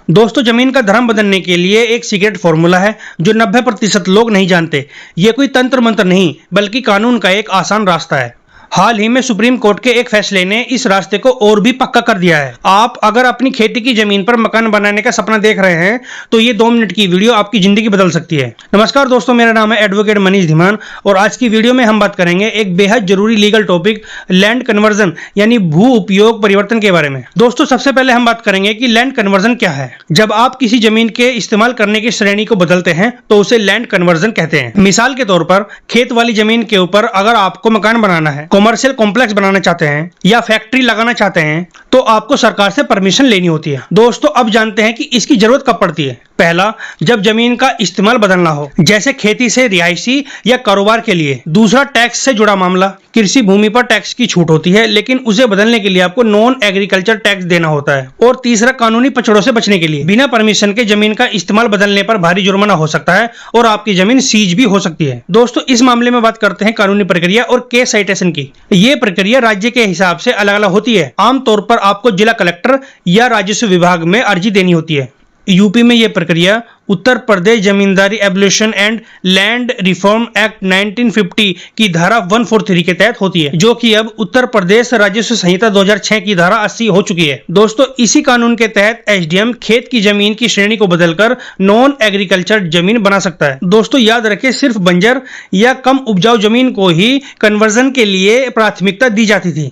दोस्तों, जमीन का धर्म बदलने के लिए एक सीक्रेट फॉर्मूला है जो 90% लोग नहीं जानते। ये कोई तंत्र मंत्र नहीं, बल्कि कानून का एक आसान रास्ता है। हाल ही में सुप्रीम कोर्ट के एक फैसले ने इस रास्ते को और भी पक्का कर दिया है। आप अगर अपनी खेती की जमीन पर मकान बनाने का सपना देख रहे हैं तो ये 2 मिनट की वीडियो आपकी जिंदगी बदल सकती है। नमस्कार दोस्तों, मेरा नाम है एडवोकेट मनीष धीमान और आज की वीडियो में हम बात करेंगे एक बेहद जरूरी लीगल टॉपिक लैंड कन्वर्जन यानी भू उपयोग परिवर्तन के बारे में। दोस्तों, सबसे पहले हम बात करेंगे कि लैंड कन्वर्जन क्या है। जब आप किसी जमीन के इस्तेमाल करने की श्रेणी को बदलते हैं तो उसे लैंड कन्वर्जन कहते हैं। मिसाल के तौर पर खेत वाली जमीन के ऊपर अगर आपको मकान बनाना है, कमर्शियल कॉम्प्लेक्स बनाना चाहते हैं या फैक्ट्री लगाना चाहते हैं तो आपको सरकार से परमिशन लेनी होती है। दोस्तों, अब जानते हैं कि इसकी जरूरत कब पड़ती है। पहला, जब जमीन का इस्तेमाल बदलना हो, जैसे खेती से रिहायशी या कारोबार के लिए। दूसरा, टैक्स से जुड़ा मामला। कृषि भूमि पर टैक्स की छूट होती है, लेकिन उसे बदलने के लिए आपको नॉन एग्रीकल्चर टैक्स देना होता है। और तीसरा, कानूनी पचड़ों से बचने के लिए। बिना परमिशन के जमीन का इस्तेमाल बदलने पर भारी जुर्माना हो सकता है और आपकी जमीन सीज भी हो सकती है। दोस्तों, इस मामले में बात करते हैं कानूनी प्रक्रिया और केस साइटेशन की। ये प्रक्रिया राज्य के हिसाब से अलग अलग होती है। आमतौर पर आपको जिला कलेक्टर या राजस्व विभाग में अर्जी देनी होती है। यूपी में यह प्रक्रिया Uttar Pradesh zamindari abolition and land reform act 1950 की धारा 143 के तहत होती है, जो कि अब उत्तर प्रदेश राजस्व संहिता 2006 की धारा 80 हो चुकी है। दोस्तों, इसी कानून के तहत एसडीएम खेत की जमीन की श्रेणी को बदलकर नॉन एग्रीकल्चर जमीन बना सकता है। दोस्तों, याद रखें, सिर्फ बंजर या कम उपजाऊ जमीन को ही कन्वर्जन के लिए प्राथमिकता दी जाती थी।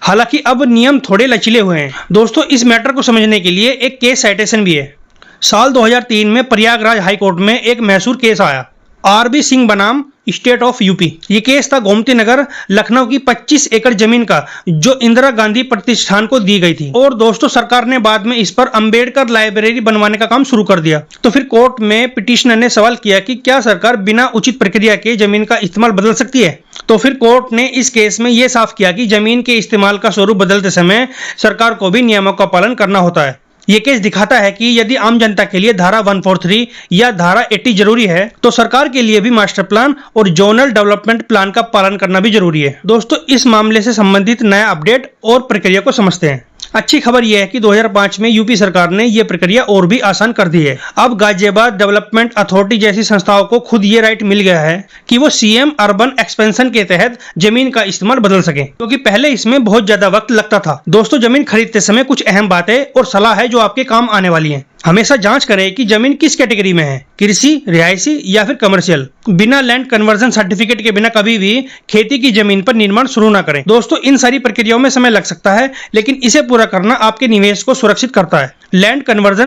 हालांकि अब नियम थोड़े लचीले हुए हैं। दोस्तों, इस मैटर को समझने के लिए एक केस साइटेशन भी है। साल 2003 में प्रयागराज हाई कोर्ट में एक मैसूर केस आया, आरबी सिंह बनाम स्टेट ऑफ यूपी। ये केस था गोमती नगर लखनऊ की 25 एकड़ जमीन का, जो इंदिरा गांधी प्रतिष्ठान को दी गई थी। और दोस्तों, सरकार ने बाद में इस पर अंबेडकर लाइब्रेरी बनवाने का काम शुरू कर दिया। तो फिर कोर्ट में पिटिशनर ने सवाल किया कि क्या सरकार बिना उचित प्रक्रिया के जमीन का इस्तेमाल बदल सकती है। तो फिर कोर्ट ने इस केस में यह साफ किया कि जमीन के इस्तेमाल का स्वरूप बदलते समय सरकार को भी नियमों का पालन करना होता है। ये केस दिखाता है कि यदि आम जनता के लिए धारा 143 या धारा 80 जरूरी है, तो सरकार के लिए भी मास्टर प्लान और जोनल डेवलपमेंट प्लान का पालन करना भी जरूरी है। दोस्तों, इस मामले से संबंधित नया अपडेट और प्रक्रिया को समझते हैं। अच्छी खबर यह है कि 2005 में यूपी सरकार ने यह प्रक्रिया और भी आसान कर दी है। अब गाजियाबाद डेवलपमेंट अथॉरिटी जैसी संस्थाओं को खुद ये राइट मिल गया है कि वो सीएम अर्बन एक्सपेंशन के तहत जमीन का इस्तेमाल बदल सके, क्योंकि पहले इसमें बहुत ज्यादा वक्त लगता था। दोस्तों, जमीन खरीदते समय कुछ अहम बातें और सलाह है जो आपके काम आने वाली है। हमेशा जांच करें कि जमीन किस कैटेगरी में है, कृषि, रिहायशी या फिर कमर्शियल। बिना लैंड कन्वर्जन सर्टिफिकेट के बिना कभी भी खेती की जमीन पर निर्माण शुरू ना करें। दोस्तों, इन सारी प्रक्रियाओं में समय लग सकता है, लेकिन इसे पूरा करना आपके निवेश को सुरक्षित करता है। Land conversion